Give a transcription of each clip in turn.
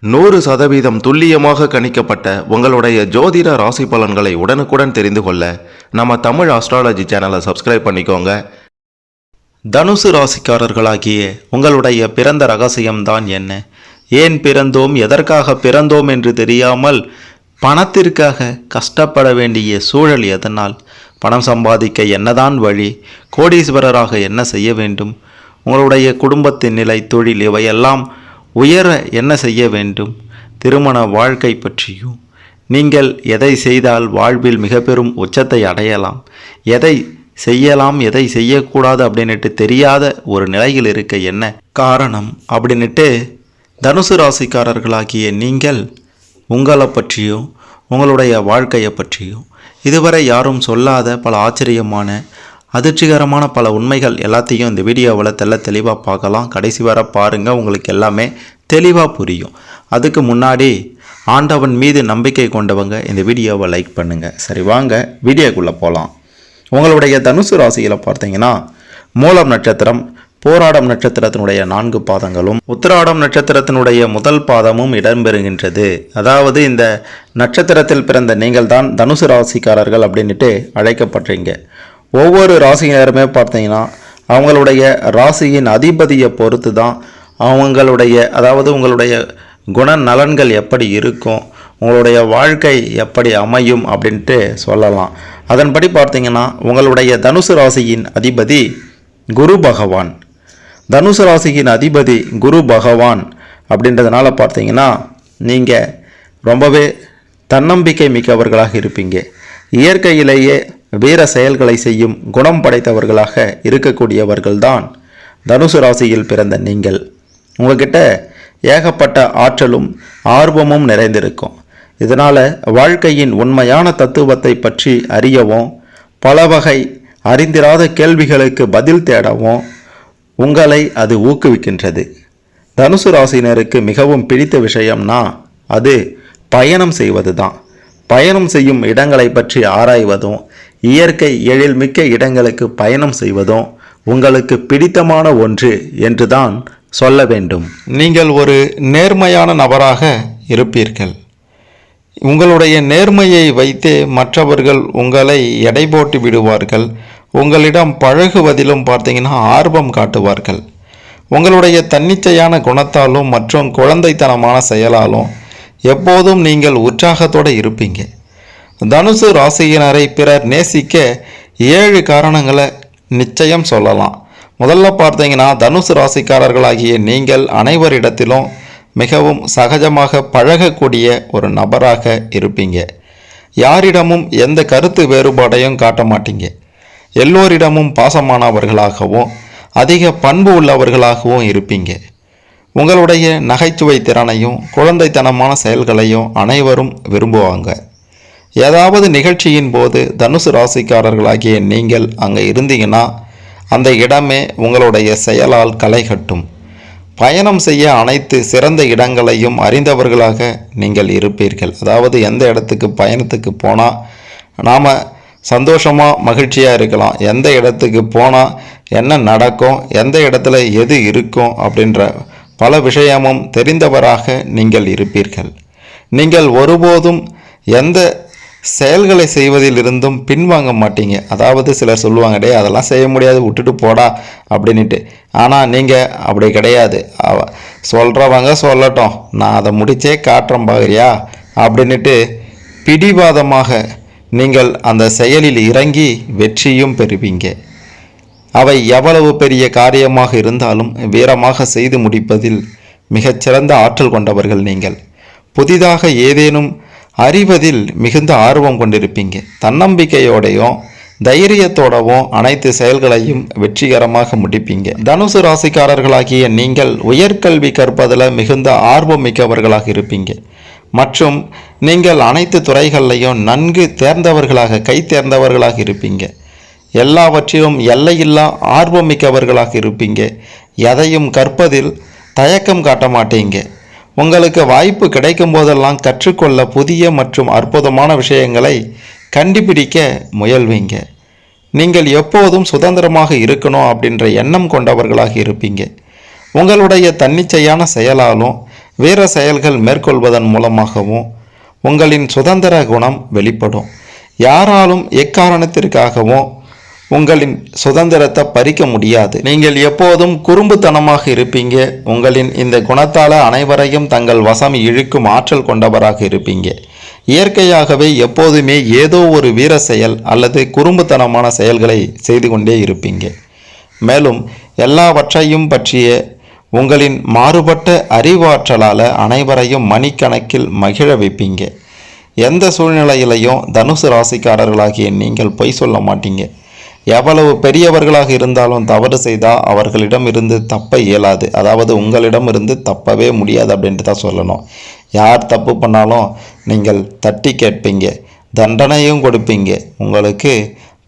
100% துல்லியமாக கணிக்கப்பட்ட உங்களுடைய ஜோதிட ராசி பலன்களை உடனுக்குடன் தெரிந்து கொள்ள நம்ம தமிழ் ஆஸ்ட்ராலஜி சேனலை சப்ஸ்கிரைப் பண்ணிக்கோங்க. தனுசு ராசிக்காரர்களாகிய உங்களுடைய பிறந்த ரகசியம்தான் என்ன? ஏன் பிறந்தோம், எதற்காக பிறந்தோம் என்று தெரியாமல் பணத்திற்காக கஷ்டப்பட வேண்டிய சூழல் எதனால்? பணம் சம்பாதிக்க என்னதான் வழி? கோடீஸ்வரராக என்ன செய்ய வேண்டும்? உங்களுடைய குடும்பத்தின் நிலை, தொழில் இவையெல்லாம் உயர என்ன செய்ய வேண்டும்? திருமண வாழ்க்கை பற்றியும், நீங்கள் எதை செய்தால் வாழ்வில் மிக பெரும் உச்சத்தை அடையலாம், எதை செய்யலாம் எதை செய்யக்கூடாது அப்படின்ட்டு தெரியாத ஒரு நிலையில் இருக்க என்ன காரணம் அப்படின்ட்டு தனுசு ராசிக்காரர்களாகிய நீங்கள் உங்களை பற்றியும் உங்களுடைய வாழ்க்கையை பற்றியும் இதுவரை யாரும் சொல்லாத பல ஆச்சரியமான அதிர்ச்சிகரமான பல உண்மைகள் எல்லாத்தையும் இந்த வீடியோவில் தெளிவாக பார்க்கலாம். கடைசி வர பாருங்கள், உங்களுக்கு எல்லாமே தெளிவாக புரியும். அதுக்கு முன்னாடி ஆண்டவன் மீது நம்பிக்கை கொண்டவங்க இந்த வீடியோவை லைக் பண்ணுங்கள். சரி, வாங்க வீடியோக்குள்ளே போகலாம். உங்களுடைய தனுசு ராசியில் பார்த்தீங்கன்னா மூலம் நட்சத்திரம், போராடம் நட்சத்திரத்தினுடைய 4 பாதங்களும், உத்திராடம் நட்சத்திரத்தினுடைய முதல் பாதமும் இடம்பெறுகின்றது. அதாவது இந்த நட்சத்திரத்தில் பிறந்த நீங்கள் தான் தனுசு ராசிக்காரர்கள் அப்படின்ட்டு அழைக்கப்படுறீங்க. ஒவ்வொரு ராசியினருமே பார்த்தீங்கன்னா அவங்களுடைய ராசியின் அதிபதியை பொறுத்து தான் உங்களுடைய குண நலன்கள் எப்படி இருக்கும், உங்களுடைய வாழ்க்கை எப்படி அமையும் அப்படின்ட்டு சொல்லலாம். அதன்படி பார்த்தீங்கன்னா உங்களுடைய தனுசு ராசியின் அதிபதி குரு பகவான். தனுசு ராசியின் அதிபதி குரு பகவான் அப்படின்றதுனால பார்த்தீங்கன்னா நீங்கள் ரொம்பவே தன்னம்பிக்கை மிக்கவர்களாக இருப்பீங்க. இயற்கையிலேயே வீர செயல்களை செய்யும் குணம் படைத்தவர்களாக இருக்கக்கூடியவர்கள்தான் தனுசு ராசியில் பிறந்த நீங்கள். உங்ககிட்ட ஏகப்பட்ட ஆற்றலும் ஆர்வமும் நிறைந்திருக்கும். இதனால் வாழ்க்கையின் உண்மையான தத்துவத்தை பற்றி அறியவும், பல வகை அறிந்திராத கேள்விகளுக்கு பதில் தேடவும் உங்களை அது ஊக்குவிக்கின்றது. தனுசு ராசினருக்கு மிகவும் பிடித்த விஷயம்னா அது பயணம் செய்வது தான். பயணம் செய்யும் இடங்களை பற்றி ஆராய்வதும், இயற்கை எழில்மிக்க இடங்களுக்கு பயணம் செய்வதும் உங்களுக்கு பிடித்தமான ஒன்று என்றுதான் சொல்ல வேண்டும். நீங்கள் ஒரு நேர்மையான நபராக இருப்பீர்கள். உங்களுடைய நேர்மையை வைத்தே மற்றவர்கள் உங்களை எடை போட்டு விடுவார்கள். உங்களிடம் பழகுவதிலும் பார்த்தீங்கன்னா ஆர்வம் காட்டுவார்கள். உங்களுடைய தன்னிச்சையான குணத்தாலும் மற்றும் குழந்தைத்தனமான செயலாலும் எப்போதும் நீங்கள் உற்சாகத்தோடு இருப்பீங்க. தனுசு ராசியினரை பிறர் நேசிக்க 7 காரணங்களை நிச்சயம் சொல்லலாம். முதல்ல பார்த்தீங்கன்னா தனுசு ராசிக்காரர்களாகிய நீங்கள் அனைவரிடத்திலும் மிகவும் சகஜமாக பழகக்கூடிய ஒரு நபராக இருப்பீங்க. யாரிடமும் எந்த கருத்து வேறுபாடையும் காட்ட மாட்டீங்க. எல்லோரிடமும் பாசமானவர்களாகவும் அதிக பண்பு உள்ளவர்களாகவும் இருப்பீங்க. உங்களுடைய நகைச்சுவை திறனையும் குழந்தைத்தனமான செயல்களையும் அனைவரும் விரும்புவாங்க. ஏதாவது நிகழ்ச்சியின் போது தனுசு ராசிக்காரர்களாகிய நீங்கள் அங்கே இருந்தீங்கன்னா அந்த இடமே உங்களுடைய செயலால் களை கட்டும். பயணம் செய்ய அனைத்து சிறந்த இடங்களையும் அறிந்தவர்களாக நீங்கள் இருப்பீர்கள். அதாவது எந்த இடத்துக்கு பயணத்துக்கு போனால் நாம் சந்தோஷமாக மகிழ்ச்சியாக இருக்கலாம், எந்த இடத்துக்கு போனால் என்ன நடக்கும், எந்த இடத்துல எது இருக்கும் அப்படின்ற பல விஷயமும் தெரிந்தவராக நீங்கள் இருப்பீர்கள். நீங்கள் ஒருபோதும் எந்த செயல்களை செய்வதிலிருந்தும் பின்வாங்க மாட்டீங்க. அதாவது சிலர் சொல்லுவாங்க, டே அதெல்லாம் செய்ய முடியாது விட்டுட்டு போடா அப்படின்ட்டு. ஆனால் நீங்கள் அப்படி கிடையாது. சொல்கிறவங்க சொல்லட்டும், நான் அதை முடிச்சே காட்டுறேன் பாக்குறியா அப்படின்ட்டு பிடிவாதமாக நீங்கள் அந்த செயலில் இறங்கி வெற்றியும் பெறுவீங்க. அவை எவ்வளவு பெரிய காரியமாக இருந்தாலும் வீரமாக செய்து முடிப்பதில் மிகச்சிறந்த ஆற்றல் கொண்டவர்கள் நீங்கள். புதிதாக ஏதேனும் அறிவதில் மிகுந்த ஆர்வம் கொண்டிருப்பீங்க. தன்னம்பிக்கையோடையும் தைரியத்தோடவும் அனைத்து செயல்களையும் வெற்றிகரமாக முடிப்பீங்க. தனுசு ராசிக்காரர்களாகிய நீங்கள் உயர்கல்வி கற்பதில் மிகுந்த ஆர்வம் மிக்கவர்களாக இருப்பீங்க. மற்றும் நீங்கள் அனைத்து துறைகளையும் நன்கு தேர்ந்தவர்களாக கை தேர்ந்தவர்களாக இருப்பீங்க. எல்லாவற்றிலும் எல்லையில்லா ஆர்வம் மிக்கவர்களாக இருப்பீங்க. எதையும் கற்பதில் தயக்கம் காட்ட மாட்டீங்க. உங்களுக்கு வாய்ப்பு கிடைக்கும் போதெல்லாம் கற்றுக்கொள்ள புதிய மற்றும் அற்புதமான விஷயங்களை கண்டுபிடிக்க முயல்வீங்க. நீங்கள் எப்போதும் சுதந்திரமாக இருக்கணும் அப்படின்ற எண்ணம் கொண்டவர்களாக இருப்பீங்க. உங்களுடைய தன்னிச்சையான செயலாலும் வீர செயல்கள் மேற்கொள்வதன் மூலமாகவும் உங்களின் சுதந்திர குணம் வெளிப்படும். யாராலும் எக்காரணத்திற்காகவும் உங்களின் சுதந்திரத்தை பறிக்க முடியாது. நீங்கள் எப்போதும் குறும்புத்தனமாக இருப்பீங்க. உங்களின் இந்த குணத்தால் அனைவரையும் தங்கள் வசம் இழுக்கும் ஆற்றல் கொண்டவராக இருப்பீங்க. இயற்கையாகவே எப்போதுமே ஏதோ ஒரு வீர செயல் அல்லது குறும்புத்தனமான செயல்களை செய்து கொண்டே இருப்பீங்க. மேலும் எல்லாவற்றையும் பற்றிய உங்களின் மாறுபட்ட அறிவாற்றலால் அனைவரையும் மணிக்கணக்கில் மகிழ வைப்பீங்க. எந்த சூழ்நிலையிலையும் தனுசு ராசிக்காரர்களாகிய நீங்கள் பொய் சொல்ல மாட்டீங்க. எவ்வளவு பெரியவர்களாக இருந்தாலும் தவறு செய்தால் அவர்களிடம் இருந்து தப்ப இயலாது. அதாவது உங்களிடம் இருந்து தப்பவே முடியாது அப்படின்ட்டு தான் சொல்லணும். யார் தப்பு பண்ணாலும் நீங்கள் தட்டி கேட்பீங்க, தண்டனையும் கொடுப்பீங்க. உங்களுக்கு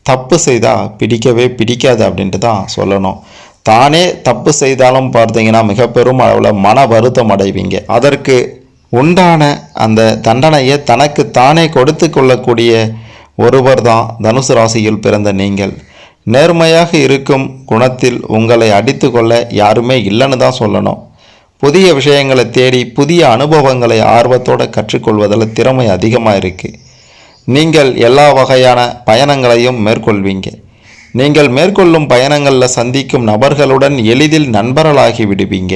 தப்பு செய்தால் பிடிக்கவே பிடிக்காது அப்படின்ட்டு தான் சொல்லணும். தானே தப்பு செய்தாலும் பார்த்தீங்கன்னா மிக பெரும் அளவில் மன வருத்தம் அடைவீங்க. அதற்கு உண்டான அந்த தண்டனையை தனக்கு தானே கொடுத்து கொள்ளக்கூடிய ஒருவர் தான் தனுசு ராசியில் பிறந்த நீங்கள். நேர்மையாக இருக்கும் குணத்தில் உங்களை அடித்து கொள்ள யாருமே இல்லைன்னு தான் சொல்லணும். புதிய விஷயங்களை தேடி புதிய அனுபவங்களை ஆர்வத்தோடு கற்றுக்கொள்வதில் திறமை அதிகமாக இருக்குது. நீங்கள் எல்லா வகையான பயணங்களையும் மேற்கொள்வீங்க. நீங்கள் மேற்கொள்ளும் பயணங்களில் சந்திக்கும் நபர்களுடன் எளிதில் நண்பர்களாகி விடுவீங்க.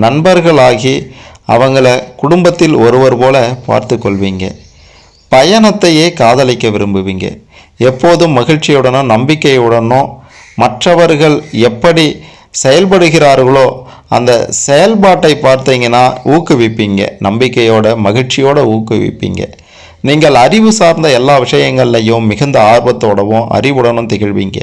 நண்பர்களாகி அவங்கள குடும்பத்தில் ஒருவர் போல பார்த்து கொள்வீங்க. பயணத்தையே காதலிக்க விரும்புவீங்க. எப்போதும் மகிழ்ச்சியுடனும் நம்பிக்கையுடனும் மற்றவர்கள் எப்படி செயல்படுகிறார்களோ அந்த செயல்பாட்டை பார்த்தீங்கன்னா ஊக்குவிப்பீங்க. நம்பிக்கையோட மகிழ்ச்சியோடு ஊக்குவிப்பீங்க. நீங்கள் அறிவு சார்ந்த எல்லா விஷயங்கள்லையும் மிகுந்த ஆர்வத்தோடவும் அறிவுடனும் திகழ்வீங்க.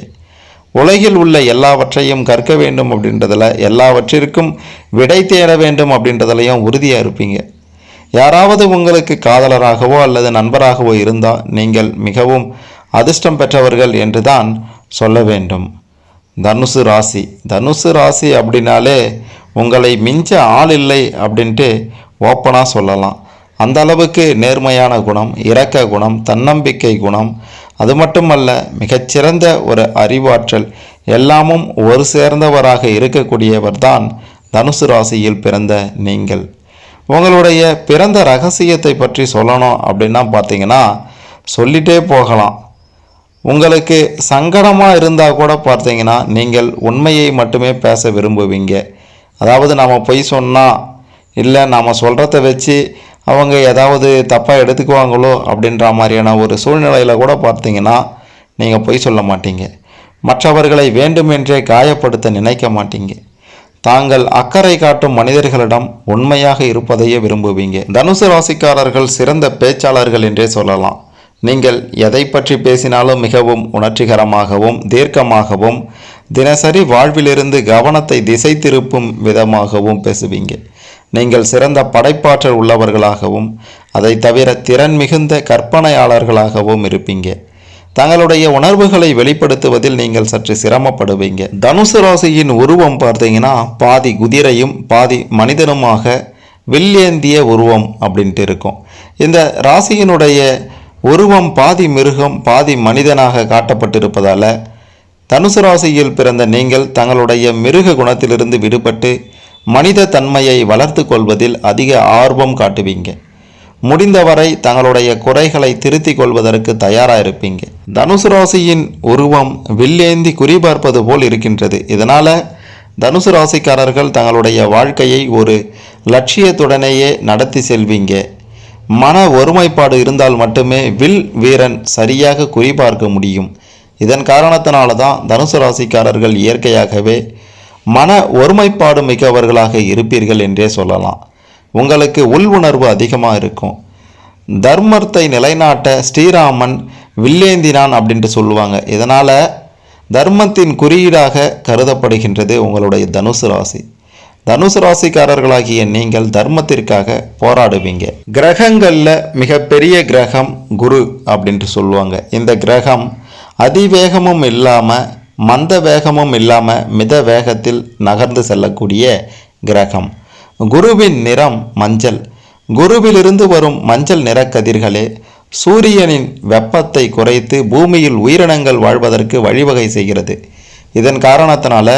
உலகில் உள்ள எல்லாவற்றையும் கற்க வேண்டும் அப்படின்றதில், எல்லாவற்றிற்கும் விடை தேட வேண்டும் அப்படின்றதுலையும் உறுதியாக இருப்பீங்க. யாராவது உங்களுக்கு காதலராகவோ அல்லது நண்பராகவோ இருந்தால் நீங்கள் மிகவும் அதிர்ஷ்டம் பெற்றவர்கள் என்று தான் சொல்ல வேண்டும். தனுசு ராசி அப்படின்னாலே உங்களை மிஞ்ச ஆள் இல்லை அப்படின்ட்டு ஓப்பனாக சொல்லலாம். அந்த அளவுக்கு நேர்மையான குணம், இரக்க குணம், தன்னம்பிக்கை குணம், அது மட்டுமல்ல மிகச்சிறந்த ஒரு அறிவாற்றல் எல்லாமும் ஒரு சேர்ந்தவராக இருக்கக்கூடியவர் தான் தனுசு ராசியில் பிறந்த நீங்கள். உங்களுடைய பிறந்த ரகசியத்தை பற்றி சொல்லணும் அப்படின்னா பார்த்தீங்கன்னா சொல்லிட்டே போகலாம். உங்களுக்கு சங்கடமாக இருந்தால் கூட பார்த்தீங்கன்னா நீங்கள் உண்மையை மட்டுமே பேச விரும்புவீங்க. அதாவது நாம் பொய் சொன்னால் இல்லை நாம் சொல்கிறத வச்சு அவங்க ஏதாவது தப்பாக எடுத்துக்குவாங்களோ அப்படின்ற மாதிரியான ஒரு சூழ்நிலையில் கூட பார்த்தீங்கன்னா நீங்கள் பொய் சொல்ல மாட்டீங்க. மற்றவர்களை வேண்டுமென்றே காயப்படுத்த நினைக்க மாட்டீங்க. தாங்கள் அக்கறை காட்டும் மனிதர்களிடம் உண்மையாக இருப்பதையே விரும்புவீங்க. தனுசு ராசிக்காரர்கள் சிறந்த பேச்சாளர்கள் என்றே சொல்லலாம். நீங்கள் எதை பற்றி பேசினாலும் மிகவும் உணர்ச்சிகரமாகவும் தீர்க்கமாகவும் தினசரி வாழ்விலிருந்து கவனத்தை திசை திருப்பும் விதமாகவும் பேசுவீங்க. நீங்கள் சிறந்த படைப்பாற்றல் உள்ளவர்களாகவும் அதை தவிர திறன் மிகுந்த கற்பனையாளர்களாகவும் இருப்பீங்க. தங்களுடைய உணர்வுகளை வெளிப்படுத்துவதில் நீங்கள் சற்று சிரமப்படுவீங்க. தனுசு ராசியின் உருவம் பார்த்தீங்கன்னா பாதி குதிரையும் பாதி மனிதனுமாக வில்லேந்திய உருவம் அப்படின்ட்டு இருக்கும். இந்த ராசியினுடைய உருவம் பாதி மிருகம் பாதி மனிதனாக காட்டப்பட்டிருப்பதால் தனுசு ராசியில் பிறந்த நீங்கள் தங்களுடைய மிருக குணத்திலிருந்து விடுபட்டு மனித தன்மையை வளர்த்து கொள்வதில் அதிக ஆர்வம் காட்டுவீங்க. முடிந்தவரை தங்களுடைய குறைகளை திருத்தி கொள்வதற்கு தயாராக இருப்பீங்க. தனுசு ராசியின் உருவம் வில்லேந்தி குறிபார்ப்பது போல் இருக்கின்றது. இதனால் தனுசு ராசிக்காரர்கள் தங்களுடைய வாழ்க்கையை ஒரு லட்சியத்துடனேயே நடத்தி செல்வீங்க. மன ஒருமைப்பாடு இருந்தால் மட்டுமே வில் வீரன் சரியாக குறிபார்க்க முடியும். இதன் காரணத்தினால தான் தனுசு ராசிக்காரர்கள் இயற்கையாகவே மன ஒருமைப்பாடு மிக்கவர்களாக இருப்பீர்கள் என்றே சொல்லலாம். உங்களுக்கு உள் உணர்வு அதிகமாக இருக்கும். தர்மத்தை நிலைநாட்ட ஸ்ரீராமன் வில்லேந்தினான் அப்படின்ட்டு சொல்லுவாங்க. இதனால் தர்மத்தின் குறியீடாக கருதப்படுகின்றது உங்களுடைய தனுசு ராசி. தனுசு ராசிக்காரர்களாகிய நீங்கள் தர்மத்திற்காக போராடுவீங்க. கிரகங்களில் மிகப்பெரிய கிரகம் குரு அப்படின்ட்டு சொல்லுவாங்க. இந்த கிரகம் அதிவேகமும் இல்லாமல் மந்த வேகமும் இல்லாமல் மித வேகத்தில் நகர்ந்து செல்லக்கூடிய கிரகம். குருவின் நிறம் மஞ்சள். குருவிலிருந்து வரும் மஞ்சள் நிற கதிர்களே சூரியனின் வெப்பத்தை குறைத்து பூமியில் உயிரினங்கள் வாழ்வதற்கு வழிவகை செய்கிறது. இதன் காரணத்தினால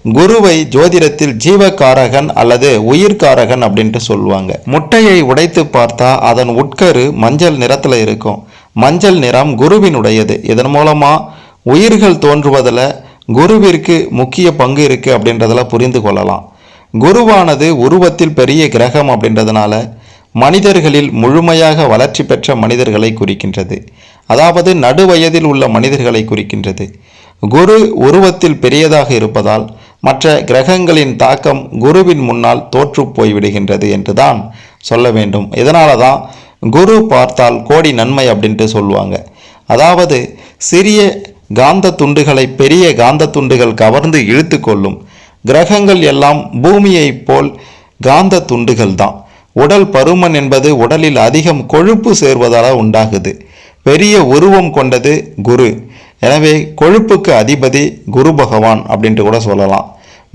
குருவை ஜோதிடத்தில் ஜீவகாரகன் அல்லது உயிர்காரகன் அப்படின்ட்டு சொல்லுவாங்க. முட்டையை உடைத்து பார்த்தா அதன் உட்கரு மஞ்சள் நிறத்தில் இருக்கும். மஞ்சள் நிறம் குருவினுடையது. இதன் மூலமாக உயிர்கள் தோன்றுவதில் குருவிற்கு முக்கிய பங்கு இருக்குது அப்படின்றதில் புரிந்து கொள்ளலாம். குருவானது உருவத்தில் பெரிய கிரகம் அப்படின்றதுனால மனிதர்களில் முழுமையாக வளர்ச்சி பெற்ற மனிதர்களை குறிக்கின்றது. அதாவது நடுவயதில் உள்ள மனிதர்களை குறிக்கின்றது. குரு உருவத்தில் பெரியதாக இருப்பதால் மற்ற கிரகங்களின் தாக்கம் குருவின் முன்னால் தோற்று போய்விடுகின்றது என்று தான் சொல்ல வேண்டும். இதனால தான் குரு பார்த்தால் கோடி நன்மை அப்படின்ட்டு சொல்லுவாங்க. அதாவது சிறிய காந்த துண்டுகளை பெரிய காந்த துண்டுகள் கவர்ந்து இழுத்து கொள்ளும். கிரகங்கள் எல்லாம் பூமியைப் போல் காந்த துண்டுகள் தான். உடல் பருமன் என்பது உடலில் அதிகம் கொழுப்பு சேர்வதால் உண்டாகுது. பெரிய உருவம் கொண்டது குரு. எனவே கொழுப்புக்கு அதிபதி குரு பகவான் அப்படின்ட்டு கூட சொல்லலாம்.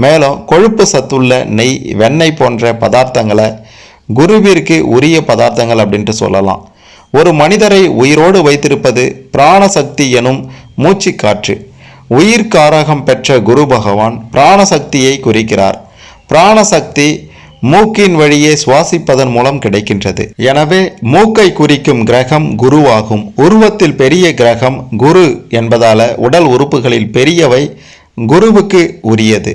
மேலும் கொழுப்பு சத்துள்ள நெய், வெண்ணெய் போன்ற பதார்த்தங்களை குருவிற்கு உரிய பதார்த்தங்கள் அப்படின்ட்டு சொல்லலாம். ஒரு மனிதரை உயிரோடு வைத்திருப்பது பிராணசக்தி எனும் மூச்சு காற்று. உயிர்காரகம் பெற்ற குரு பகவான் பிராணசக்தியை குறிக்கிறார். பிராணசக்தி மூக்கின் வழியே சுவாசிப்பதன் மூலம் கிடைக்கின்றது. எனவே மூக்கை குறிக்கும் கிரகம் குருவாகும். உருவத்தில் பெரிய கிரகம் குரு என்பதால உடல் உறுப்புகளில் பெரியவை குருவுக்கு உரியது.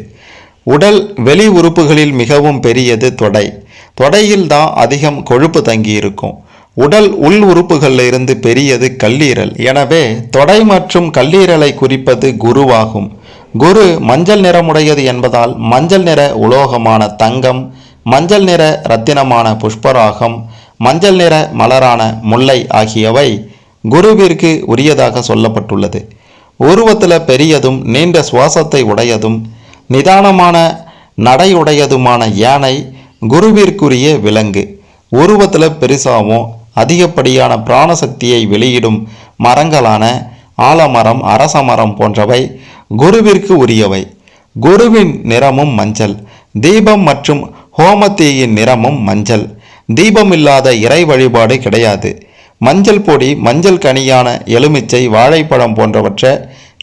உடல் வெளி உறுப்புகளில் மிகவும் பெரியது தொடை. தொடையில் தான் அதிகம் கொழுப்பு தங்கி இருக்கும். உடல் உள் உறுப்புகளில் இருந்து பெரியது கல்லீரல். எனவே தொடை மற்றும் கல்லீரலை குறிப்பது குருவாகும். குரு மஞ்சள் நிறமுடையது என்பதால் மஞ்சள் நிற உலோகமான தங்கம், மஞ்சள் நிற இரத்தினமான புஷ்பராகம், மஞ்சள் நிற மலரான முல்லை ஆகியவை குருவிற்கு உரியதாக சொல்லப்பட்டுள்ளது. உருவத்தில் பெரியதும் நீண்ட சுவாசத்தை உடையதும் நிதானமான நடையுடையதுமான யானை குருவிற்குரிய விலங்கு. உருவத்தில் பெருசாகவும் அதிகப்படியான பிராணசக்தியை வெளியிடும் மரங்களான ஆலமரம், அரசமரம் போன்றவை குருவிற்கு உரியவை. குருவின் நிறமும் மஞ்சள். தீபம் மற்றும் ஹோமத்தீயின் நிறமும் மஞ்சள். தீபம் இல்லாத இறை வழிபாடு கிடையாது. மஞ்சள் பொடி, மஞ்சள் கனியான எலுமிச்சை, வாழைப்பழம் போன்றவற்றை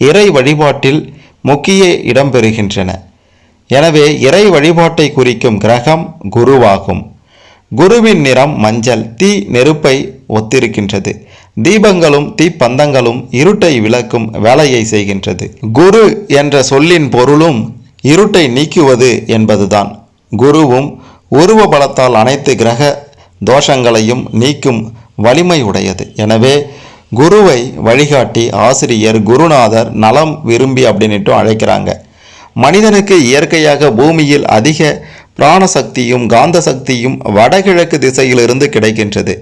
இறை வழிபாட்டில் முக்கிய இடம்பெறுகின்றன. எனவே இறை வழிபாட்டை குறிக்கும் கிரகம் குருவாகும். குருவின் நிறம் மஞ்சள். தீ நெருப்பை ஒத்திருக்கின்றது. தீபங்களும் தீப்பந்தங்களும் இருட்டை விளக்கும் வேலையை செய்கின்றது. குரு என்ற சொல்லின் பொருளும் இருட்டை நீக்குவது என்பதுதான். குருவும் உருவ பலத்தால் அனைத்து கிரக தோஷங்களையும் நீக்கும் வலிமை உடையது. எனவே குருவை வழிகாட்டி, ஆசிரியர், குருநாதர், நலம் விரும்பி அப்படின்ட்டு அழைக்கிறாங்க. மனிதனுக்கு இயற்கையாக பூமியில் அதிக பிராணசக்தியும் காந்த சக்தியும் வடகிழக்கு திசையிலிருந்து கிடைக்கின்றது.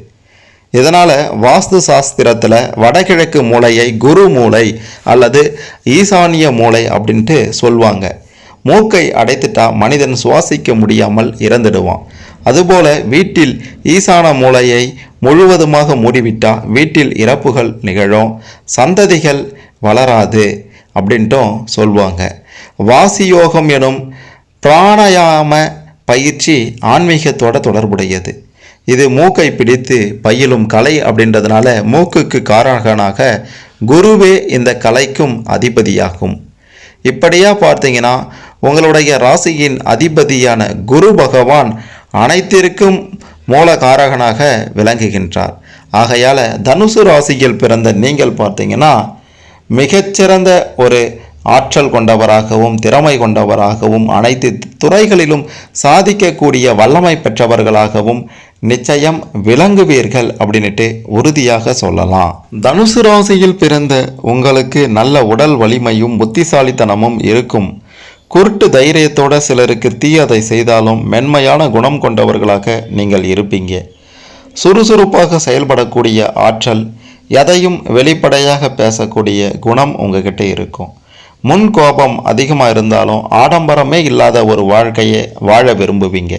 இதனால் வாஸ்து சாஸ்திரத்தில் வடகிழக்கு மூலையை குரு மூலை அல்லது ஈசானிய மூலை அப்படின்ட்டு சொல்லுவாங்க. மூக்கை அடைத்துட்டா மனிதன் சுவாசிக்க முடியாமல் இறந்துடுவான். அதுபோல வீட்டில் ஈசான மூலையை முழுவதுமாக மூடிவிட்டால் வீட்டில் இறப்புகள் நிகழும், சந்ததிகள் வளராது அப்படின்ட்டும் சொல்லுவாங்க. வாசியோகம் எனும் பிராணாயாம பயிற்சி ஆன்மீகத்தோட தொடர்புடையது. இது மூக்கை பிடித்து பயிலும் கலை அப்படின்றதுனால மூக்குக்கு காரகனாக குருவே இந்த கலைக்கும் அதிபதியாகும். இப்படியா பார்த்தீங்கன்னா உங்களுடைய ராசியின் அதிபதியான குரு பகவான் அனைத்திற்கும் மூலகாரகனாக விளங்குகின்றார். ஆகையால் தனுசு ராசியில் பிறந்த நீங்கள் பார்த்தீங்கன்னா மிகச்சிறந்த ஒரு ஆற்றல் கொண்டவராகவும் திறமை கொண்டவராகவும் அனைத்து துறைகளிலும் சாதிக்கக்கூடிய வல்லமை பெற்றவர்களாகவும் நிச்சயம் விளங்குவீர்கள் அப்படின்ட்டு உறுதியாக சொல்லலாம். தனுசு ராசியில் பிறந்த உங்களுக்கு நல்ல உடல் வலிமையும் புத்திசாலித்தனமும் இருக்கும். குருட்டு தைரியத்தோட சிலருக்கு தீயதை செய்தாலும் மென்மையான குணம் கொண்டவர்களாக நீங்கள் இருப்பீங்க. சுறுசுறுப்பாக செயல்படக்கூடிய ஆற்றல், எதையும் வெளிப்படையாக பேசக்கூடிய குணம் உங்ககிட்ட இருக்கும். முன் கோபம் அதிகமாக இருந்தாலும் ஆடம்பரமே இல்லாத ஒரு வாழ்க்கையை வாழ விரும்புவீங்க.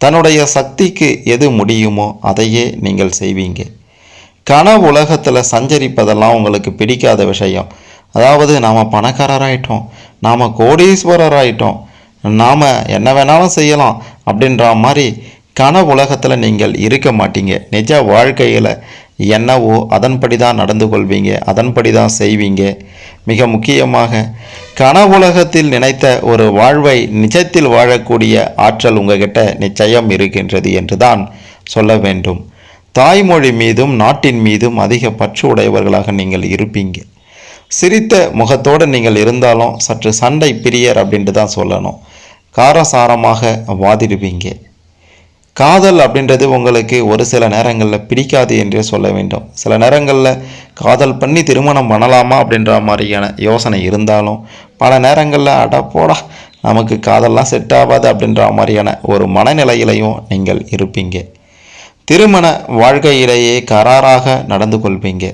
தன்னுடைய சக்திக்கு எது முடியுமோ அதையே நீங்கள் செய்வீங்க. கனவு உலகத்தில் சஞ்சரிப்பதெல்லாம் உங்களுக்கு பிடிக்காத விஷயம். அதாவது நாம் பணக்காரராயிட்டோம், நாம் கோடீஸ்வரராயிட்டோம், நாம் என்ன வேணாலும் செய்யலாம் அப்படின்ற மாதிரி கனவு உலகத்தில் நீங்கள் இருக்க மாட்டீங்க. நிஜ வாழ்க்கையில் என்னவோ அதன்படி தான் நடந்து கொள்வீங்க, அதன்படி தான் செய்வீங்க. மிக முக்கியமாக கனவுலகத்தில் நினைத்த ஒரு வாழ்வை நிஜத்தில் வாழக்கூடிய ஆற்றல் உங்ககிட்ட நிச்சயம் இருக்கின்றது என்று தான் சொல்ல வேண்டும். தாய்மொழி மீதும் நாட்டின் மீதும் அதிக பற்று உடையவர்களாக நீங்கள் இருப்பீங்க. சிரித்த முகத்தோடு நீங்கள் இருந்தாலும் சற்று சண்டை பிரியர் அப்படின்ட்டு தான் சொல்லணும். காரசாரமாக வாதிடுவீங்க. காதல் அப்படின்றது உங்களுக்கு ஒரு சில நேரங்களில் பிடிக்காது என்றே சொல்ல வேண்டும். சில நேரங்களில் காதல் பண்ணி திருமணம் பண்ணலாமா அப்படின்ற மாதிரியான யோசனை இருந்தாலும் பல நேரங்களில் அடப்போடா நமக்கு காதல்லாம் செட் ஆகாது அப்படின்ற மாதிரியான ஒரு மனநிலையிலையும் நீங்கள் இருப்பீங்க. திருமண வாழ்க்கையிலேயே கராராக நடந்து கொள்வீங்க.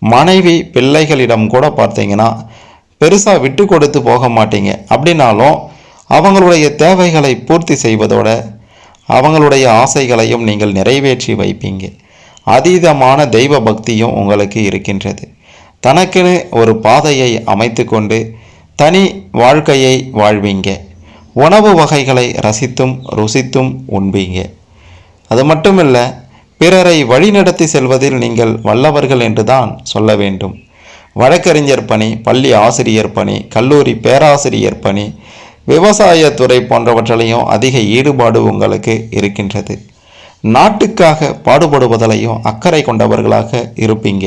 மனைவி பிள்ளைகளிடம் கூட பார்த்தீங்கன்னா பெருசாக விட்டு கொடுத்து போக மாட்டீங்க. அப்படின்னாலும் அவங்களுடைய தேவைகளை பூர்த்தி செய்வதோட அவங்களுடைய ஆசைகளையும் நீங்கள் நிறைவேற்றி வைப்பீங்க. அதீதமான தெய்வ பக்தியும் உங்களுக்கு இருக்கின்றது. தனக்குன்னு ஒரு பாதையை அமைத்து கொண்டு தனி வாழ்க்கையை வாழ்வீங்க. உணவு வகைகளை ரசித்தும் ருசித்தும் உண்பீங்க. அது மட்டுமில்ல, பிறரை வழிநடத்தி செல்வதில் நீங்கள் வல்லவர்கள் என்று தான் சொல்ல வேண்டும். வழக்கறிஞர் பணி, பள்ளி ஆசிரியர் பணி, கல்லூரி பேராசிரியர் பணி, விவசாயத்துறை போன்றவற்றிலையும் அதிக ஈடுபாடு உங்களுக்கு இருக்கின்றது. நாட்டுக்காக பாடுபடுவதிலையும் அக்கறை கொண்டவர்களாக இருப்பீங்க.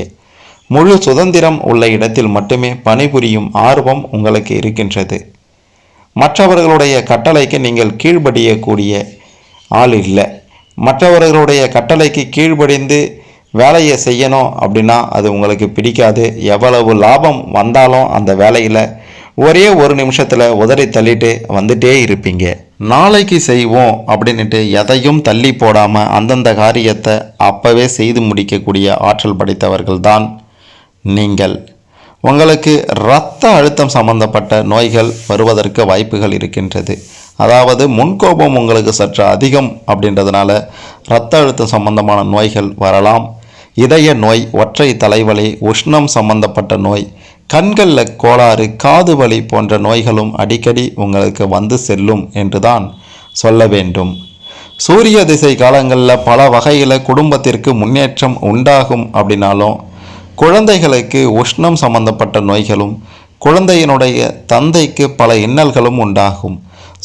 முழு சுதந்திரம் உள்ள இடத்தில் மட்டுமே பணிபுரியும் ஆர்வம் உங்களுக்கு இருக்கின்றது. மற்றவர்களுடைய கட்டளைக்கு நீங்கள் கீழ்ப்படியக்கூடிய ஆள் இல்லை. மற்றவர்களுடைய கட்டளைக்கு கீழ்ப்படிந்து வேலையை செய்யணும் அப்படின்னா அது உங்களுக்கு பிடிக்காது. எவ்வளவு லாபம் வந்தாலும் அந்த வேலையில் ஒரே ஒரு நிமிஷத்தில் உதறி தள்ளிட்டு வந்துட்டே இருப்பீங்க. நாளைக்கு செய்வோம் அப்படின்ட்டு எதையும் தள்ளி போடாமல் அந்தந்த காரியத்தை அப்போவே செய்து முடிக்கக்கூடிய ஆற்றல் படைத்தவர்கள் தான் நீங்கள். உங்களுக்கு இரத்த அழுத்தம் சம்பந்தப்பட்ட நோய்கள் வருவதற்கு வாய்ப்புகள் இருக்கின்றது. அதாவது முன்கோபம் உங்களுக்கு சற்று அதிகம் அப்படின்றதுனால இரத்த அழுத்தம் சம்பந்தமான நோய்கள் வரலாம். இதய நோய், ஒற்றை தலைவலி, உஷ்ணம் சம்பந்தப்பட்ட நோய், கண்களில் கோளாறு, காது வலி போன்ற நோய்களும் அடிக்கடி உங்களுக்கு வந்து செல்லும் என்று தான் சொல்ல வேண்டும். சூரிய திசை காலங்களில் பல வகையில் குடும்பத்திற்கு முன்னேற்றம் உண்டாகும். அப்படின்னாலும் குழந்தைகளுக்கு உஷ்ணம் சம்பந்தப்பட்ட நோய்களும் குழந்தையினுடைய தந்தைக்கு பல இன்னல்களும் உண்டாகும்.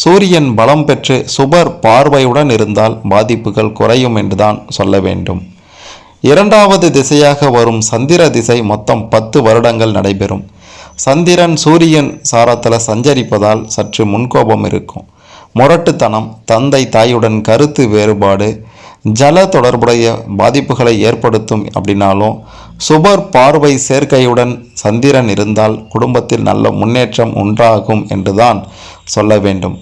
சூரியன் பலம் பெற்று சுபர் பார்வையுடன் இருந்தால் பாதிப்புகள் குறையும் என்றுதான் சொல்ல வேண்டும். இரண்டாவது திசையாக வரும் சந்திர திசை மொத்தம் 10 வருடங்கள் நடைபெறும். சந்திரன் சூரியன் சாரத்தில் சஞ்சரிப்பதால் சற்று முன்கோபம் இருக்கும். முரட்டுத்தனம், தந்தை தாயுடன் கருத்து வேறுபாடு, ஜல தொடர்புடைய பாதிப்புகளை ஏற்படுத்தும். அப்படின்னாலும் சுபர் பார்வை சேர்க்கையுடன் சந்திரன் இருந்தால் குடும்பத்தில் நல்ல முன்னேற்றம் உண்டாகும் என்றுதான் சொல்ல வேண்டும்.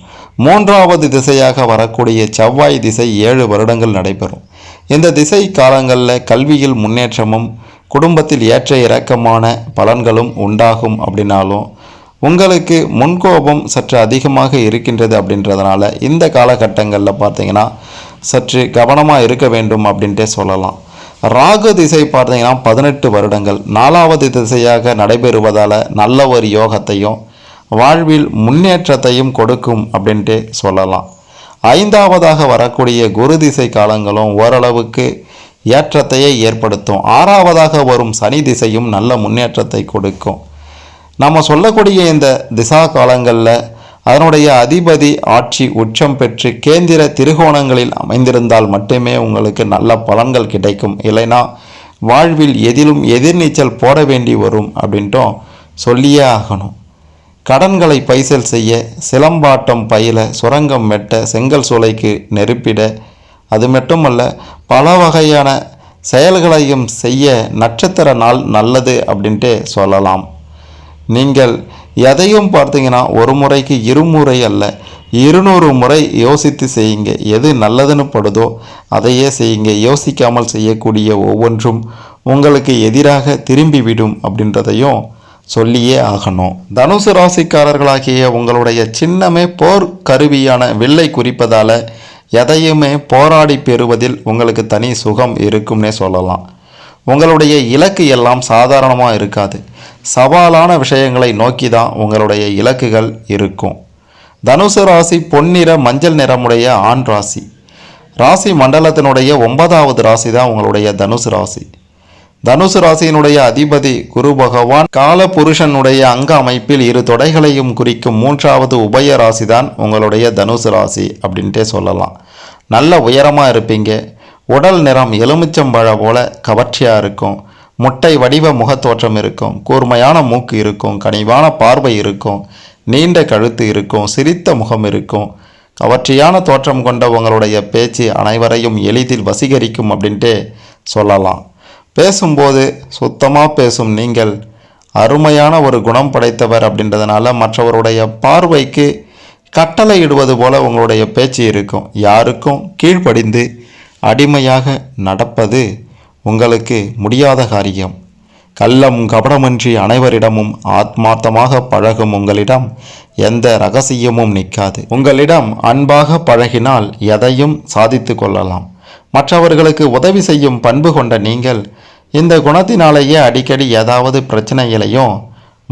மூன்றாவது திசையாக வரக்கூடிய செவ்வாய் திசை 7 வருடங்கள் நடைபெறும். இந்த திசை காலங்களில் கல்வியில் முன்னேற்றமும் குடும்பத்தில் ஏற்ற இறக்கமான பலன்களும் உண்டாகும். அப்படின்னாலும் உங்களுக்கு முன்கோபம் சற்று அதிகமாக இருக்கின்றது. அப்படின்றதுனால இந்த காலகட்டங்களில் பார்த்தீங்கன்னா சற்று கவனமாக இருக்க வேண்டும் அப்படின்ட்டே சொல்லலாம். ராகு திசை பார்த்தீங்கன்னா 18 வருடங்கள் 4வது திசையாக நடைபெறுவதால் நல்ல ஒரு யோகத்தையும் வாழ்வில் முன்னேற்றத்தையும் கொடுக்கும் அப்படின்ட்டு சொல்லலாம். 5வதாக வரக்கூடிய குரு திசை காலங்களும் ஓரளவுக்கு ஏற்றத்தையே ஏற்படுத்தும். 6வதாக வரும் சனி திசையும் நல்ல முன்னேற்றத்தை கொடுக்கும். நம்ம சொல்லக்கூடிய இந்த திசா காலங்களில் அதனுடைய அதிபதி ஆட்சி உச்சம் பெற்று கேந்திர திருகோணங்களில் அமைந்திருந்தால் மட்டுமே உங்களுக்கு நல்ல பலன்கள் கிடைக்கும். இல்லைனா வாழ்வில் எதிலும் எதிர்நீச்சல் போட வேண்டி வரும் அப்படின்ட்டும் சொல்லியே ஆகணும். கடன்களை பைசல் செய்ய, சிலம்பாட்டம் பயில, சுரங்கம் வெட்ட, செங்கல் சூளைக்கு நெருப்பிட, அது மட்டுமல்ல பல வகையான செயல்களையும் செய்ய நட்சத்திர நாள் நல்லது அப்படின்ட்டு சொல்லலாம். நீங்கள் எதையும் பார்த்தீங்கன்னா ஒரு முறைக்கு இருமுறை அல்ல 200 முறை யோசித்து செய்யுங்க. எது நல்லதுன்னு படுதோ அதையே செய்யுங்க. யோசிக்காமல் செய்யக்கூடிய ஒவ்வொன்றும் உங்களுக்கு எதிராக திரும்பிவிடும் அப்படின்றதையும் சொல்லியே ஆகணும். தனுசு ராசிக்காரர்களாகிய உங்களுடைய சின்னமே போர் கருவியான வில்லை குறிப்பதால் எதையுமே போராடி பெறுவதில் உங்களுக்கு தனி சுகம் இருக்கும்னே சொல்லலாம். உங்களுடைய இலக்கு எல்லாம் சாதாரணமாக இருக்காது. சவாலான விஷயங்களை நோக்கி தான் உங்களுடைய இலக்குகள் இருக்கும். தனுசு ராசி பொன்னிற மஞ்சள் நிறமுடைய ஆண் ராசி. ராசி மண்டலத்தினுடைய 9வது ராசி தான் உங்களுடைய தனுசு ராசி. தனுசு ராசியினுடைய அதிபதி குரு பகவான் கால புருஷனுடைய அங்க அமைப்பில் இரு தொடைகளையும் குறிக்கும் மூன்றாவது உபய ராசி தான் உங்களுடைய தனுசு ராசி அப்படின்ட்டே சொல்லலாம். நல்ல உயரமாக இருப்பீங்க. உடல் நிறம் எலுமிச்சம்பழ போல கவர்ச்சியாக இருக்கும். முட்டை வடிவ முகத்தோற்றம் இருக்கும். கூர்மையான மூக்கு இருக்கும். கனிவான பார்வை இருக்கும். நீண்ட கழுத்து இருக்கும். சிரித்த முகம் இருக்கும். கவர்ச்சியான தோற்றம் கொண்ட உங்களுடைய பேச்சு அனைவரையும் எளிதில் வசீகரிக்கும் அப்படின்ட்டு சொல்லலாம். பேசும்போது சுத்தமாக பேசும் நீங்கள் அருமையான ஒரு குணம் படைத்தவர் அப்படின்றதுனால மற்றவருடைய பார்வைக்கு கட்டளை இடுவது போல உங்களுடைய பேச்சு இருக்கும். யாருக்கும் கீழ்ப்படிந்து அடிமையாக நடப்பது உங்களுக்கு முடியாத காரியம். கள்ளம் கபடமின்றி அனைவரிடமும் ஆத்மார்த்தமாக பழகும் உங்களிடம் எந்த ரகசியமும் நிற்காது. உங்களிடம் அன்பாக பழகினால் எதையும் சாதித்து கொள்ளலாம். மற்றவர்களுக்கு உதவி செய்யும் பண்பு கொண்ட நீங்கள் இந்த குணத்தினாலேயே அடிக்கடி ஏதாவது பிரச்சனைகளையும்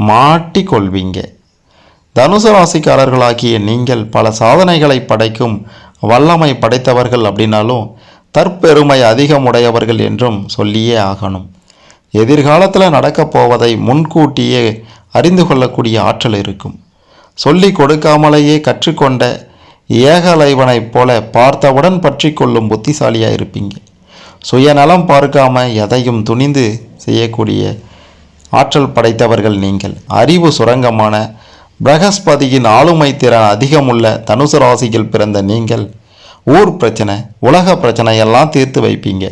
மாட்டிக்கொள்வீங்க. தனுசு ராசிக்காரர்களாகிய நீங்கள் பல சாதனைகளை படைக்கும் வல்லமை படைத்தவர்கள் அப்படின்னாலும் தற்பெருமை அதிகமுடையவர்கள் என்றும் சொல்லியே ஆகணும். எதிர்காலத்தில் நடக்கப் போவதை முன்கூட்டியே அறிந்து கொள்ளக்கூடிய ஆற்றல் இருக்கும். சொல்லி கொடுக்காமலேயே கற்றுக்கொண்ட ஏகலைவனைப் போல பார்த்தவுடன் பற்றி கொள்ளும் புத்திசாலியாக இருப்பீங்க. சுயநலம் பார்க்காம எதையும் துணிந்து செய்யக்கூடிய ஆற்றல் படைத்தவர்கள் நீங்கள். அறிவு சுரங்கமான பிரகஸ்பதியின் ஆளுமை திறன் அதிகமுள்ள தனுசு ராசியில் பிறந்த நீங்கள் ஊர் பிரச்சனை உலக பிரச்சனையெல்லாம் தீர்த்து வைப்பீங்க.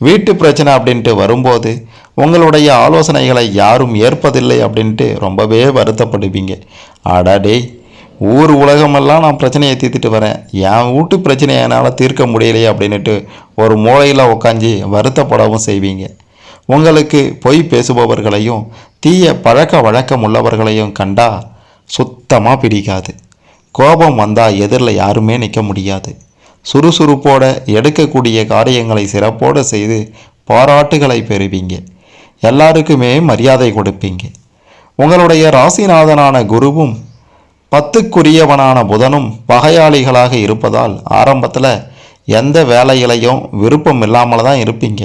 வீட்டு பிரச்சனை அப்படின்ட்டு வரும்போது உங்களுடைய ஆலோசனைகளை யாரும் ஏற்பதில்லை அப்படின்ட்டு ரொம்பவே வருத்தப்படுவீங்க. அடடே, ஊர் உலகமெல்லாம் நான் பிரச்சனையை தீர்த்துட்டு வரேன், என் வீட்டு பிரச்சனையை என்னால் தீர்க்க முடியலையே அப்படின்ட்டு ஒரு மூலையில் உட்காந்து வருத்தப்படவும் செய்வீங்க. உங்களுக்கு பொய் பேசுபவர்களையும் தீய பழக்க வழக்கம் உள்ளவர்களையும் கண்டா சுத்தமாக பிடிக்காது. கோபம் வந்தால் எதிரில் யாருமே நிற்க முடியாது. சுறுசுறுப்போட எடுக்கக்கூடிய காரியங்களை சிறப்போடு செய்து பாராட்டுகளை பெறுவீங்க. எல்லாருக்குமே மரியாதை கொடுப்பீங்க. உங்களுடைய ராசிநாதனான குருவும் 10க்குரியவனான புதனும் பகையாளிகளாக இருப்பதால் ஆரம்பத்தில் எந்த வேலையிலையும் விருப்பம் இல்லாமல் தான் இருப்பீங்க.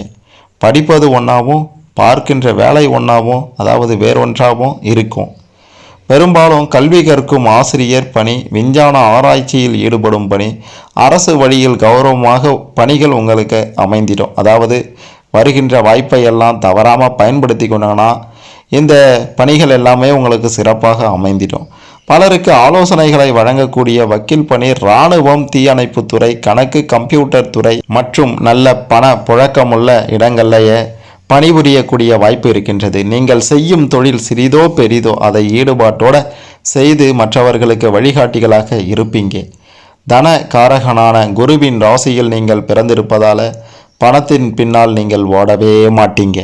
படிப்பது ஒன்றாவும் பார்க்கின்ற வேலை ஒன்றாவும் அதாவது வேறொன்றாகவும் இருக்கும். பெரும்பாலும் கல்வி கற்கும் ஆசிரியர் பணி, விஞ்ஞான ஆராய்ச்சியில் ஈடுபடும் பணி, அரசு வழியில் கௌரவமாக பணிகள் உங்களுக்கு அமைந்திடும். அதாவது வருகின்ற வாய்ப்பை எல்லாம் தவறாமல் பயன்படுத்தி கொண்டோன்னா இந்த பணிகள் எல்லாமே உங்களுக்கு சிறப்பாக அமைந்திடும். பலருக்கு ஆலோசனைகளை வழங்கக்கூடிய வக்கீல் பணி, இராணுவம், தீயணைப்புத்துறை, கணக்கு, கம்ப்யூட்டர் துறை மற்றும் நல்ல பண புழக்கமுள்ள இடங்கள்லேயே பணிபுரியக்கூடிய வாய்ப்பு இருக்கின்றது. நீங்கள் செய்யும் தொழில் சிறிதோ பெரிதோ அதை ஈடுபாட்டோடு செய்து மற்றவர்களுக்கு வழிகாட்டிகளாக இருப்பீங்க. தன காரகனான குருவின் ராசியில் நீங்கள் பிறந்திருப்பதால் பணத்தின் பின்னால் நீங்கள் ஓடவே மாட்டீங்க.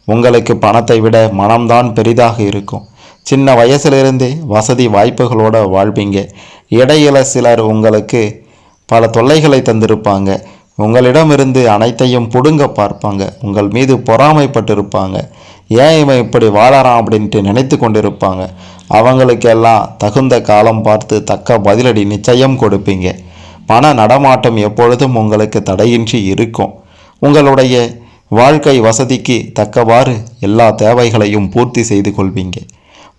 உங்களுக்கு பணத்தை விட மனம்தான் பெரிதாக இருக்கும். சின்ன வயசிலிருந்தே வசதி வாய்ப்புகளோடு வாழ்வீங்க. இடையில சிலர் உங்களுக்கு பல தொல்லைகளை தந்திருப்பாங்க. உங்களிடமிருந்து அனைத்தையும் புடுங்க பார்ப்பாங்க. உங்கள் மீது பொறாமைப்பட்டிருப்பாங்க. ஏன் இவன் இப்படி வாழறான் அப்படின்ட்டு நினைத்து கொண்டிருப்பாங்க. அவங்களுக்கெல்லாம் தகுந்த காலம் பார்த்து தக்க பதிலடி நிச்சயம் கொடுப்பீங்க. பண நடமாட்டம் எப்பொழுதும் உங்களுக்கு தடையின்றி இருக்கும். உங்களுடைய வாழ்க்கை வசதிக்கு தக்கவாறு எல்லா தேவைகளையும் பூர்த்தி செய்து கொள்வீங்க.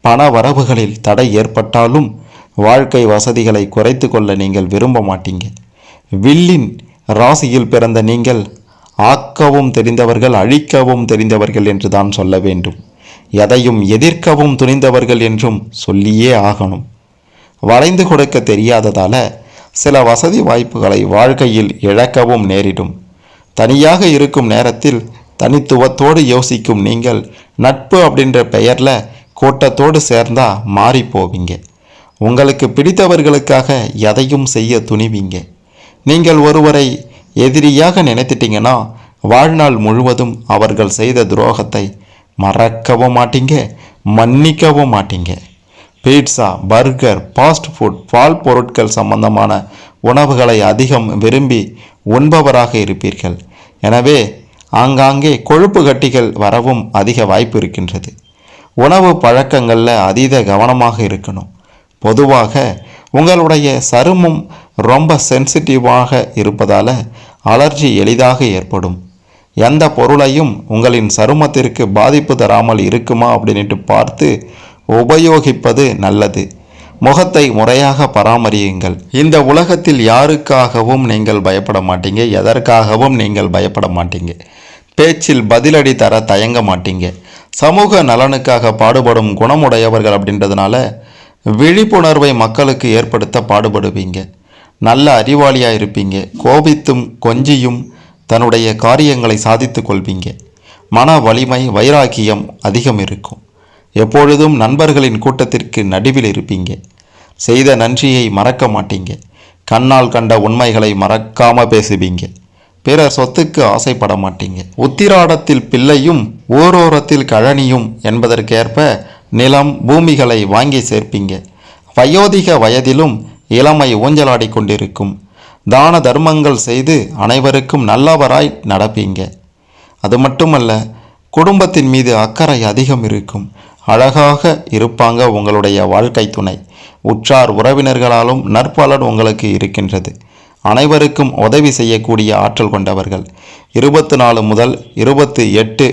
பண வரவுகளில் தடை ஏற்பட்டாலும் வாழ்க்கை வசதிகளை குறைத்து கொள்ள நீங்கள் விரும்ப மாட்டீங்க. வில்லின் ராசியில் பிறந்த நீங்கள் ஆக்கவும் தெரிந்தவர்கள், அழிக்கவும் தெரிந்தவர்கள் என்று தான் சொல்ல வேண்டும். எதையும் எதிர்க்கவும் துணிந்தவர்கள் என்றும் சொல்லியே ஆகணும். வளைந்து கொடுக்க தெரியாததால சில வசதி வாய்ப்புகளை வாழ்க்கையில் இழக்கவும் நேரிடும். தனியாக இருக்கும் நேரத்தில் தனித்துவத்தோடு யோசிக்கும் நீங்கள் நட்பு அப்படின்ற பெயரில் கூட்டத்தோடு சேர்ந்தா மாறி போவீங்க. உங்களுக்கு பிடித்தவர்களுக்காக எதையும் செய்ய துணிவீங்க. நீங்கள் ஒருவரை எதிரியாக நினைத்திட்டீங்கன்னா வாழ்நாள் முழுவதும் அவர்கள் செய்த துரோகத்தை மறக்கவும் மாட்டீங்க, மன்னிக்கவும் மாட்டீங்க. பீட்சா, பர்கர், ஃபாஸ்ட் ஃபுட், பால் பொருட்கள் சம்பந்தமான உணவுகளை அதிகம் விரும்பி உண்பவராக இருப்பீர்கள். எனவே ஆங்காங்கே கொழுப்பு கட்டிகள் வரவும் அதிக வாய்ப்பு இருக்கின்றது. உணவு பழக்கங்களில் அதீத கவனமாக இருக்கணும். பொதுவாக உங்களுடைய சருமம் ரொம்ப சென்சிட்டிவாக இருப்பதால் அலர்ஜி எளிதாக ஏற்படும். எந்த பொருளையும் உங்களின் சருமத்திற்கு பாதிப்பு தராமல் இருக்குமா அப்படின்ட்டு பார்த்து உபயோகிப்பது நல்லது. முகத்தை முறையாக பராமரியுங்கள். இந்த உலகத்தில் யாருக்காகவும் நீங்கள் பயப்பட மாட்டீங்க, எதற்காகவும் நீங்கள் பயப்பட மாட்டீங்க. பேச்சில் பதிலடி தர தயங்க மாட்டீங்க. சமூக நலனுக்காக பாடுபடும் குணமுடையவர்கள் அப்படின்றதுனால விழிப்புணர்வை மக்களுக்கு ஏற்படுத்த பாடுபடுவீங்க. நல்ல அறிவாளியாக இருப்பீங்க. கோபித்தும் கொஞ்சியும் தன்னுடைய காரியங்களை சாதித்து கொள்வீங்க. மன வலிமை வைராக்கியம் அதிகம் இருக்கும். எப்பொழுதும் நண்பர்களின் கூட்டத்திற்கு நடுவில் இருப்பீங்க. செய்த நன்றியை மறக்க மாட்டீங்க. கண்ணால் கண்ட உண்மைகளை மறக்காம பேசுவீங்க. பிறர் சொத்துக்கு ஆசைப்பட மாட்டீங்க. உத்திராடத்தில் பிள்ளையும் ஓரோரத்தில் கழனியும் என்பதற்கேற்ப நிலம் பூமிகளை வாங்கி சேர்ப்பீங்க. வயோதிக வயதிலும் இளமை ஊஞ்சலாடி கொண்டிருக்கும். தான தர்மங்கள் செய்து அனைவருக்கும் நல்லவராய் நடப்பீங்க. அது மட்டுமல்ல, குடும்பத்தின் மீது அக்கறை அதிகம் இருக்கும். அழகாக இருப்பாங்க உங்களுடைய வாழ்க்கை துணை. உற்றார் உறவினர்களாலும் நற்பலன் உங்களுக்கு இருக்கின்றது. அனைவருக்கும் உதவி செய்யக்கூடிய ஆற்றல் கொண்டவர்கள். 24 முதல் 28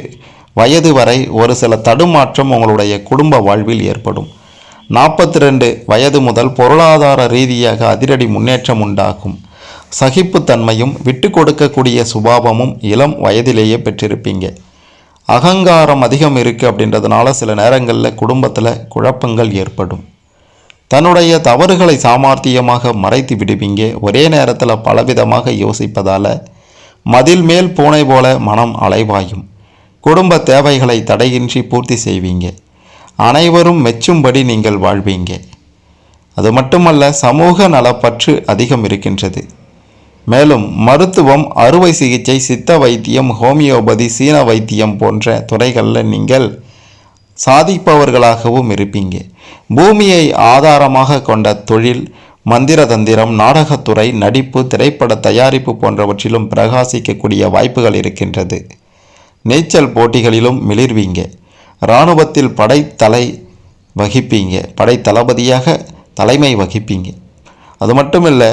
வயது வரை ஒரு சில தடுமாற்றம் உங்களுடைய குடும்ப வாழ்வில் ஏற்படும். 42 வயது முதல் பொருளாதார ரீதியாக அதிரடி முன்னேற்றம் உண்டாகும். சகிப்புத்தன்மையும் விட்டு கொடுக்கக்கூடிய சுபாவமும் இளம் வயதிலேயே பெற்றிருப்பீங்க. அகங்காரம் அதிகம் இருக்குது அப்படின்றதுனால சில நேரங்களில் குடும்பத்தில் குழப்பங்கள் ஏற்படும். தன்னுடைய தவறுகளை சாமர்த்தியமாக மறைத்து விடுவீங்க. ஒரே நேரத்தில் பலவிதமாக யோசிப்பதால் மதில் மேல் பூனை போல மனம் அலைவாயும். குடும்ப தேவைகளை தடையின்றி பூர்த்தி செய்வீங்க. அனைவரும் மெச்சும்படி நீங்கள் வாழ்வீங்க. அது மட்டுமல்ல, சமூக நலப்பற்று அதிகம் இருக்கின்றது. மேலும் மருத்துவம், அறுவை சிகிச்சை, சித்த வைத்தியம், ஹோமியோபதி, சீன வைத்தியம் போன்ற துறைகளில் நீங்கள் சாதிப்பவர்களாகவும் இருப்பீங்க. பூமியை ஆதாரமாக கொண்ட தொழில், மந்திர தந்திரம், நாடகத்துறை, நடிப்பு, திரைப்பட தயாரிப்பு போன்றவற்றிலும் பிரகாசிக்கக்கூடிய வாய்ப்புகள் இருக்கின்றது. நீச்சல் போட்டிகளிலும் மிளிர்வீங்க. இராணுவத்தில் படைத்தலை வகிப்பீங்க. படை தளபதியாக தலைமை வகிப்பீங்க. அது மட்டுமில்லை,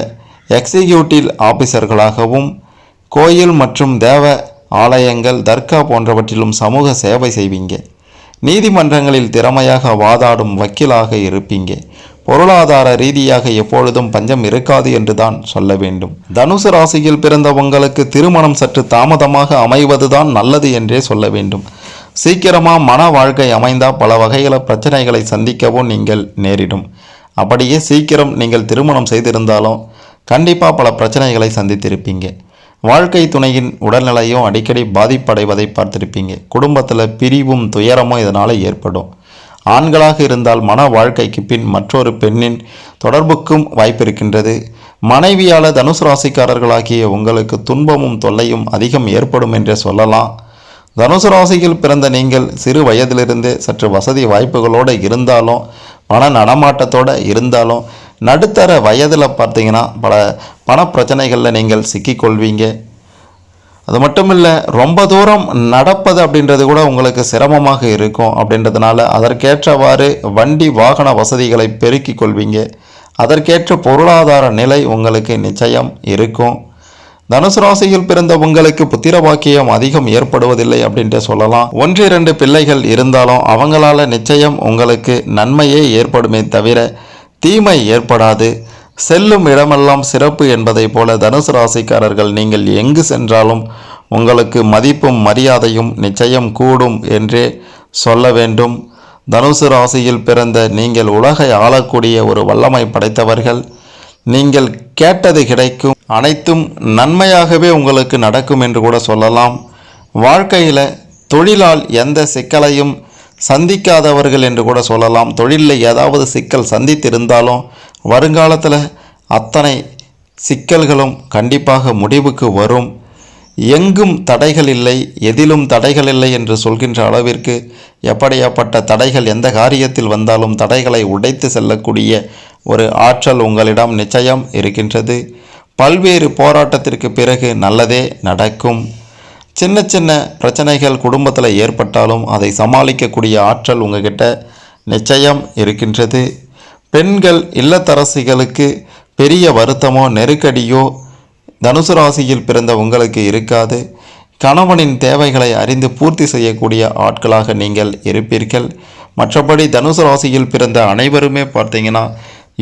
எக்ஸிக்யூட்டிவ் ஆபீசர்களாகவும் கோயில் மற்றும் தேவ ஆலயங்கள், தர்கா போன்றவற்றிலும் சமூக சேவை செய்வீங்க. நீதிமன்றங்களில் திறமையாக வாதாடும் வக்கீலாக இருப்பீங்க. பொருளாதார ரீதியாக எப்பொழுதும் பஞ்சம் இருக்காது என்று தான் சொல்ல வேண்டும். தனுசு ராசியில் பிறந்த உங்களுக்கு திருமணம் சற்று தாமதமாக அமைவதுதான் நல்லது என்றே சொல்ல வேண்டும். சீக்கிரமாக மன வாழ்க்கை அமைந்தால் பல வகையில் பிரச்சனைகளை சந்திக்கவும் நீங்கள் நேரிடும். அப்படியே சீக்கிரம் நீங்கள் திருமணம் செய்திருந்தாலும் கண்டிப்பாக பல பிரச்சனைகளை சந்தித்திருப்பீங்க. வாழ்க்கை துணையின் உடல்நிலையும் அடிக்கடி பாதிப்படைவதை பார்த்திருப்பீங்க. குடும்பத்தில் பிரிவும் துயரமும் இதனால் ஏற்படும். ஆண்களாக இருந்தால் மன வாழ்க்கைக்கு பின் மற்றொரு பெண்ணின் தொடர்புக்கும் வாய்ப்பு இருக்கின்றது. மனைவியால் தனுசு ராசிக்காரர்களாகிய உங்களுக்கு துன்பமும் தொல்லையும் அதிகம் ஏற்படும் என்றே சொல்லலாம். தனுசு ராசியில் பிறந்த நீங்கள் சிறு வயதிலிருந்தே சற்று வசதி வாய்ப்புகளோடு இருந்தாலும், பண நடமாட்டத்தோடு இருந்தாலும், நடுத்தர வயதில் பார்த்தீங்கன்னா பல பணப்பிரச்சனைகளில் நீங்கள் சிக்கிக்கொள்வீங்க. அது மட்டும் இல்லை, ரொம்ப தூரம் நடப்பது அப்படின்றது கூட உங்களுக்கு சிரமமாக இருக்கும். அப்படின்றதுனால அதற்கேற்றவாறு வண்டி வாகன வசதிகளை பெருக்கிக் கொள்வீங்க. அதற்கேற்ற பொருளாதார நிலை உங்களுக்கு நிச்சயம் இருக்கும். தனுசு ராசியில் பிறந்த உங்களுக்கு புத்திர பாக்கியம் அதிகம் ஏற்படுவதில்லை அப்படின்ட்டு சொல்லலாம். 1-2 பிள்ளைகள் இருந்தாலும் அவங்களால நிச்சயம் உங்களுக்கு நன்மையே ஏற்படுமே தவிர தீமை ஏற்படாது. செல்லும் இடமெல்லாம் சிறப்பு என்பதை போல தனுசு ராசிக்காரர்கள் நீங்கள் எங்கு சென்றாலும் உங்களுக்கு மதிப்பும் மரியாதையும் நிச்சயம் கூடும் என்றே சொல்ல வேண்டும். தனுசு ராசியில் பிறந்த நீங்கள் உலகை ஆளக்கூடிய ஒரு வல்லமை படைத்தவர்கள். நீங்கள் கேட்டது கிடைக்கும். அனைத்தும் நன்மையாகவே உங்களுக்கு நடக்கும் என்று கூட சொல்லலாம். வாழ்க்கையில் தொழிலால் எந்த சிக்கலையும் சந்திக்காதவர்கள் என்று கூட சொல்லலாம். தொழிலில் ஏதாவது சிக்கல் சந்தித்திருந்தாலும் வருங்காலத்தில் அத்தனை சிக்கல்களும் கண்டிப்பாக முடிவுக்கு வரும். எங்கும் தடைகள் இல்லை, எதிலும் தடைகள் இல்லை என்று சொல்கின்ற அளவிற்கு எப்படியாப்பட்ட தடைகள் எந்த காரியத்தில் வந்தாலும் தடைகளை உடைத்து செல்லக்கூடிய ஒரு ஆற்றல் உங்களிடம் நிச்சயம் இருக்கின்றது. பல்வேறு போராட்டத்திற்கு பிறகு நல்லதே நடக்கும். சின்ன சின்ன பிரச்சனைகள் குடும்பத்தில் ஏற்பட்டாலும் அதை சமாளிக்கக்கூடிய ஆற்றல் உங்ககிட்ட நிச்சயம் இருக்கின்றது. பெண்கள் இல்லத்தரசிகளுக்கு பெரிய வருத்தமோ நெருக்கடியோ தனுசு ராசியில் பிறந்த உங்களுக்கு இருக்காது. கணவனின் தேவைகளை அறிந்து பூர்த்தி செய்யக்கூடிய ஆட்களாக நீங்கள் இருப்பீர்கள். மற்றபடி தனுசு ராசியில் பிறந்த அனைவருமே பார்த்தீங்கன்னா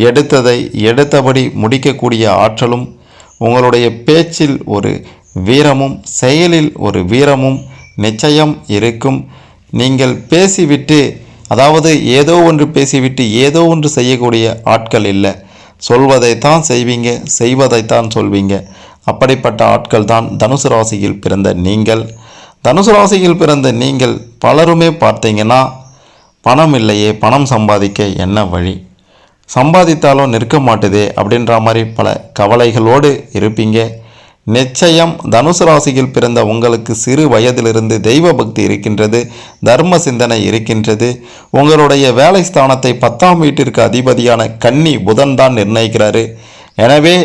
எடுத்ததை எடுத்தபடி முடிக்கக்கூடிய ஆற்றலும், உங்களுடைய பேச்சில் ஒரு வீரமும் செயலில் ஒரு வீரமும் நிச்சயம் இருக்கும். நீங்கள் பேசிவிட்டு, அதாவது ஏதோ ஒன்று பேசிவிட்டு ஏதோ ஒன்று செய்யக்கூடிய ஆட்கள் இல்லை. சொல்வதைத்தான் செய்வீங்க, செய்வதைத்தான் சொல்வீங்க. அப்படிப்பட்ட ஆட்கள் தான் தனுசு ராசியில் பிறந்த நீங்கள். தனுசு ராசியில் பிறந்த நீங்கள் பலருமே பார்த்தீங்கன்னா பணம் இல்லையே, பணம் சம்பாதிக்க என்ன வழி, சம்பாதித்தாலும் நிற்க மாட்டுதே அப்படின்ற மாதிரி பல கவலைகளோடு இருப்பீங்க. நிச்சயம் தனுசு ராசியில் பிறந்த உங்களுக்கு சிறு வயதிலிருந்து தெய்வ பக்தி இருக்கின்றது, தர்ம சிந்தனை இருக்கின்றது. உங்களுடைய வேலை ஸ்தானத்தை 10ஆம் வீட்டிற்கு அதிபதியான கன்னி புதன் தான் நிர்ணயிக்கிறாரு. எனவே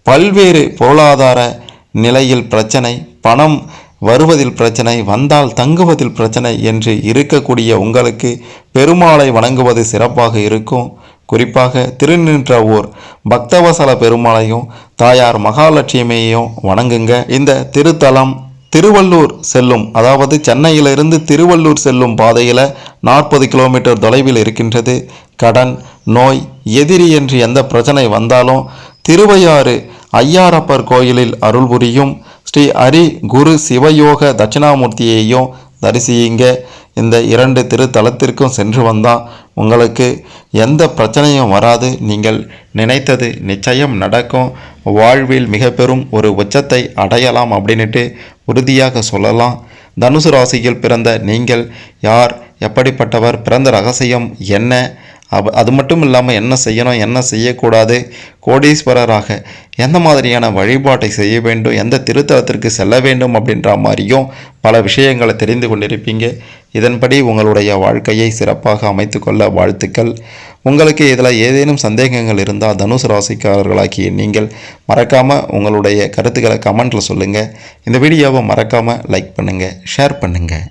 பல்வேறு பொருளாதார நிலையில் பிரச்சனை, பணம் வருவதில் பிரச்சனை, வந்தால் தங்குவதில் பிரச்சனை என்று இருக்கக்கூடிய உங்களுக்கு பெருமாளை வணங்குவது சிறப்பாக இருக்கும். குறிப்பாக திருநின்றவூர் பக்தவசல பெருமாளையும் தாயார் மகாலட்சுமியையும் வணங்குங்க. இந்த திருத்தலம் திருவள்ளூர் செல்லும், அதாவது சென்னையிலிருந்து திருவள்ளூர் செல்லும் பாதையில் 40 கிலோமீட்டர் தொலைவில் இருக்கின்றது. கடன், நோய், எதிரி என்று எந்த பிரச்சனை வந்தாலும் திருவையாறு ஐயாரப்பர் கோயிலில் அருள் புரியும் ஸ்ரீ ஹரி குரு சிவயோக தட்சிணாமூர்த்தியையும் தரிசியுங்க. இந்த 2 திருத்தலத்திற்கும் சென்று வந்தால் உங்களுக்கு எந்த பிரச்சனையும் வராது. நீங்கள் நினைத்தது நிச்சயம் நடக்கும். வாழ்வில் மிக பெரும் ஒரு உச்சத்தை அடையலாம் அப்படின்ட்டு உறுதியாக சொல்லலாம். தனுசு ராசியில் பிறந்த நீங்கள் யார், எப்படிப்பட்டவர், பிறந்த ரகசியம் என்ன, அது மட்டும் இல்லாமல் என்ன செய்யணும், என்ன செய்யக்கூடாது, கோடீஸ்வரராக எந்த மாதிரியான வழிபாட்டை செய்ய வேண்டும், எந்த திருத்தலத்திற்கு செல்ல வேண்டும் அப்படின்ற மாதிரியும் பல விஷயங்களை தெரிந்து கொண்டிருப்பீங்க. இதன்படி உங்களுடைய வாழ்க்கையை சிறப்பாக அமைத்து கொள்ள வாழ்த்துக்கள். உங்களுக்கு இதில் ஏதேனும் சந்தேகங்கள் இருந்தால் தனுசு ராசிக்காரர்களாகிய நீங்கள் மறக்காமல் உங்களுடைய கருத்துக்களை கமெண்ட்டில் சொல்லுங்கள். இந்த வீடியோவை மறக்காமல் லைக் பண்ணுங்கள், ஷேர் பண்ணுங்கள்.